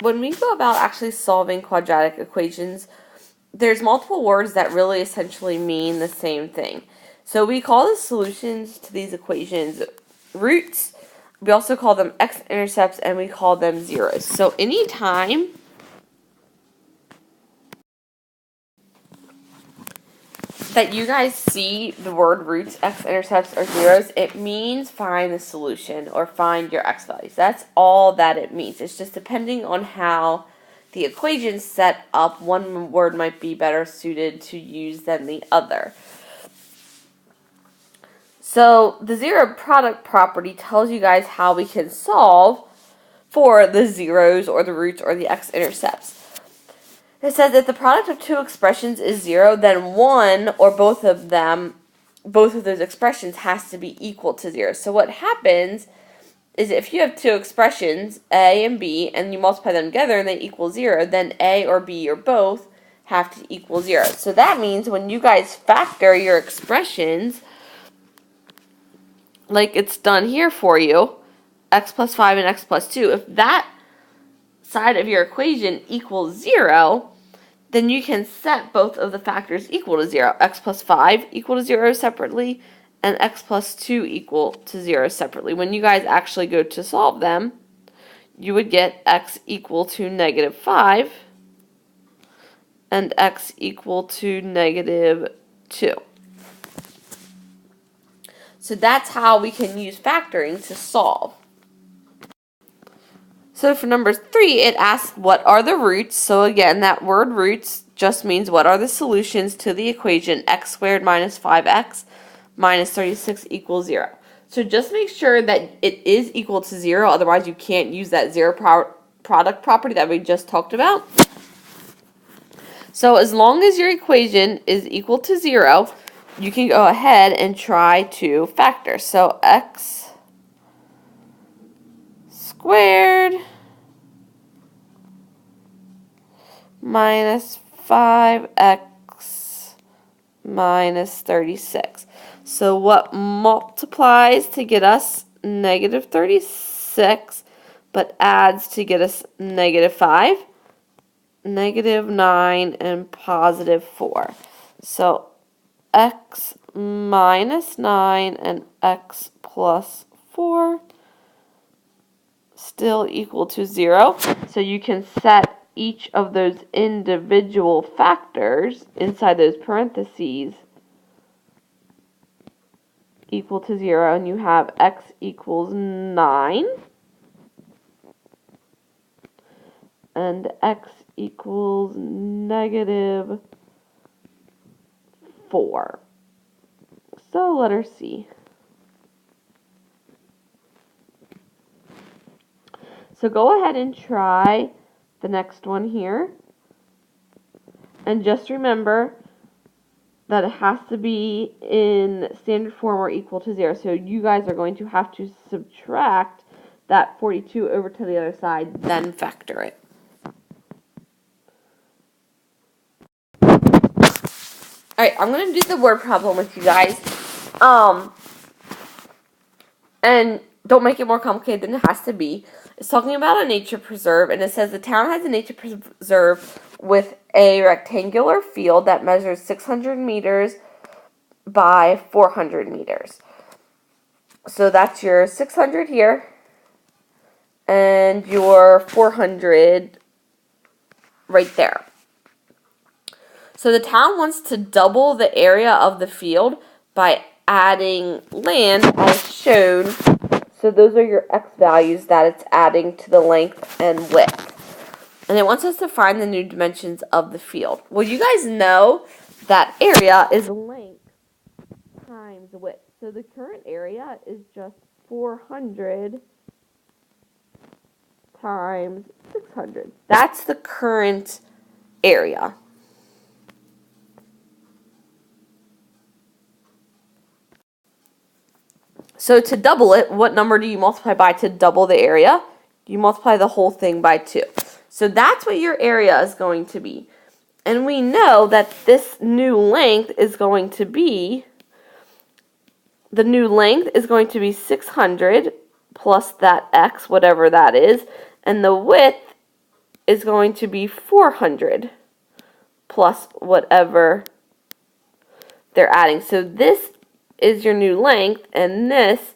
when we go about actually solving quadratic equations, there's multiple words that really essentially mean the same thing. So we call the solutions to these equations roots. We also call them x-intercepts, and we call them zeros. So anytime that you guys see the word roots, x-intercepts, or zeros, it means find the solution or find your x values. That's all that it means. It's just depending on how the equation's set up, one word might be better suited to use than the other. So the zero product property tells you guys how we can solve for the zeros or the roots or the x-intercepts. It says if the product of two expressions is zero, then one or both of those expressions has to be equal to zero. So what happens is if you have two expressions, A and B, and you multiply them together and they equal zero, then A or B or both have to equal zero. So that means when you guys factor your expressions, like it's done here for you, x plus 5 and x plus 2, if that side of your equation equals 0, then you can set both of the factors equal to 0. X plus 5 equal to 0 separately, and x plus 2 equal to 0 separately. When you guys actually go to solve them, you would get x equal to negative 5 and x equal to negative 2. So that's how we can use factoring to solve. So for number 3, it asks what are the roots. So again, that word roots just means what are the solutions to the equation x squared minus 5x minus 36 equals 0. So just make sure that it is equal to 0, otherwise you can't use that zero product property that we just talked about. So as long as your equation is equal to 0, you can go ahead and try to factor. So x squared minus 5x minus 36. So what multiplies to get us negative 36, but adds to get us negative 5, negative 9, and positive 4. So x minus 9 and x plus 4 still equal to 0. So you can set each of those individual factors inside those parentheses equal to 0, and you have x equals 9 and x equals negative 4. So letter C. So go ahead and try the next one here. And just remember that it has to be in standard form or equal to 0. So you guys are going to have to subtract that 42 over to the other side, then factor it. Alright, I'm going to do the word problem with you guys. And don't make it more complicated than it has to be. It's talking about a nature preserve, and it says the town has a nature preserve with a rectangular field that measures 600 meters by 400 meters. So that's your 600 here, and your 400 right there. So the town wants to double the area of the field by adding land as shown. So those are your x values that it's adding to the length and width. And it wants us to find the new dimensions of the field. Well, you guys know that area is length times width. So the current area is just 400 times 600. That's the current area. So to double it, what number do you multiply by to double the area? You multiply the whole thing by 2. So that's what your area is going to be. And we know that this new length is going to be, the new length is going to be 600 plus that x, whatever that is, and the width is going to be 400 plus whatever they're adding. So this is your new length, and this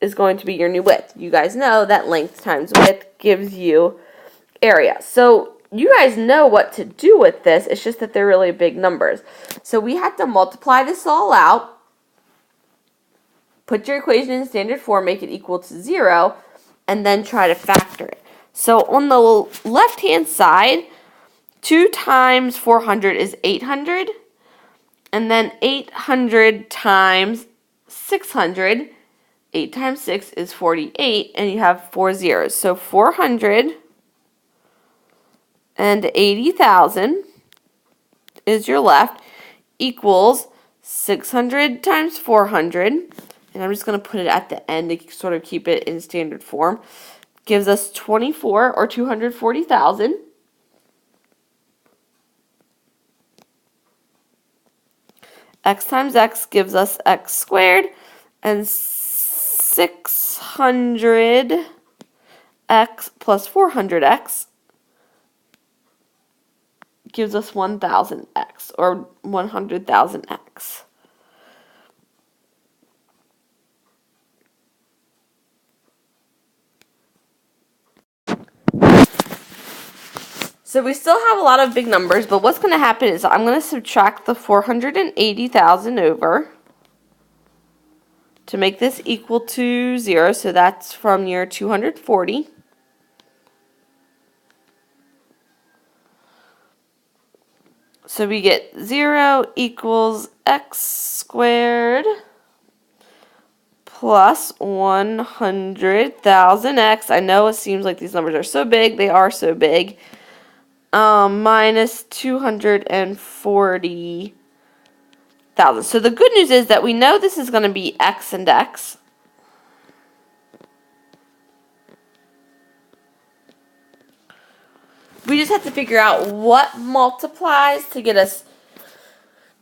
is going to be your new width. You guys know that length times width gives you area. So you guys know what to do with this. It's just that they're really big numbers. So we have to multiply this all out, put your equation in standard form, make it equal to 0, and then try to factor it. So on the left-hand side, 2 times 400 is 800, and then 800 times 600, 8 times 6 is 48, and you have 4 zeros. So 480,000 is your left, equals 600 times 400, and I'm just going to put it at the end to sort of keep it in standard form, gives us 24, or 240,000. X times x gives us x squared, and 600x plus 400x gives us 1,000x, or 100,000x. So we still have a lot of big numbers, but what's going to happen is I'm going to subtract the 480,000 over to make this equal to 0. So that's from your 240. So we get 0 equals x squared plus 100,000x. I know it seems like these numbers are so big. They are so big. Minus 240,000. So the good news is that we know this is going to be x and x. We just have to figure out what multiplies to get us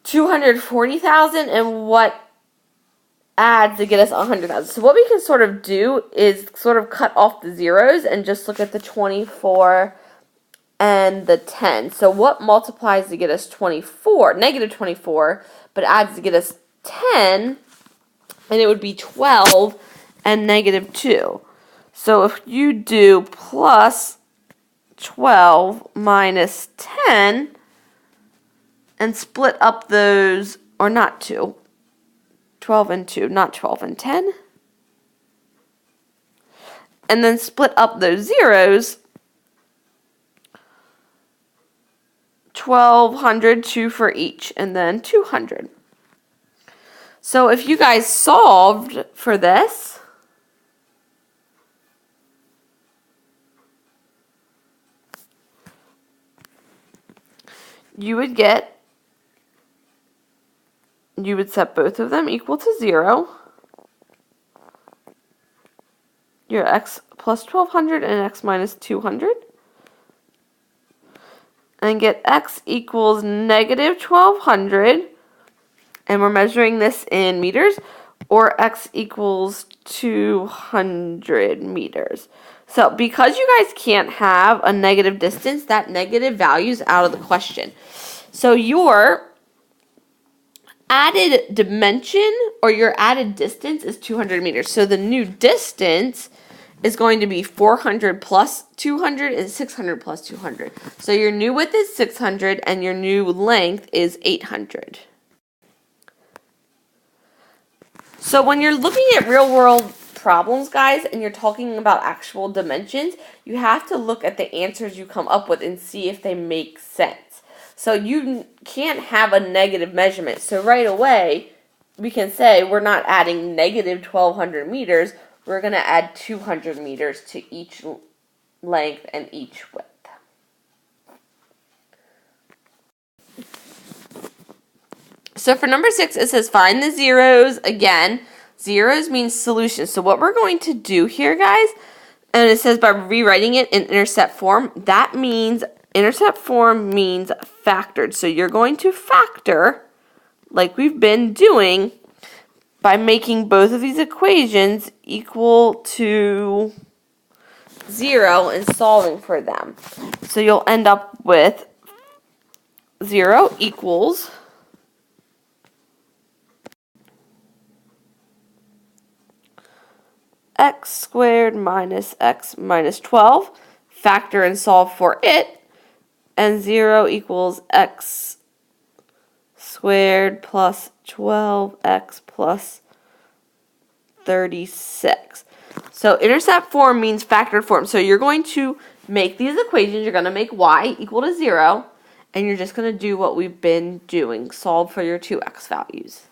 240,000 and what adds to get us 100,000. So what we can sort of do is sort of cut off the zeros and just look at the 24 and the 10. So what multiplies to get us 24, negative 24, but adds to get us 10, and it would be 12 and negative 2. So if you do plus 12 minus 10 and split up those, or not 2, 12 and 2, not 12 and 10, and then split up those zeros, 1,200, 2 for each, and then 200. So if you guys solved for this, you would set both of them equal to 0. Your x plus 1,200 and x minus 200. And get x equals negative 1,200, and we're measuring this in meters, or x equals 200 meters. So because you guys can't have a negative distance, that negative value is out of the question. So your added dimension, or your added distance, is 200 meters. So the new distance is going to be 400 plus 200 and 600 plus 200. So your new width is 600 and your new length is 800. So when you're looking at real world problems, guys, and you're talking about actual dimensions, you have to look at the answers you come up with and see if they make sense. So you can't have a negative measurement. So right away, we can say we're not adding negative 1,200 meters. We're going to add 200 meters to each length and each width. So for number 6, it says find the zeros. Again, zeros means solution. So what we're going to do here, guys, and it says by rewriting it in intercept form, that means intercept form means factored. So you're going to factor, like we've been doing, by making both of these equations equal to 0 and solving for them. So you'll end up with 0 equals x squared minus x minus 12. Factor and solve for it. And 0 equals x squared plus 12x plus 36. So intercept form means factored form. So you're going to make these equations. You're going to make y equal to 0. And you're just going to do what we've been doing. Solve for your two x values.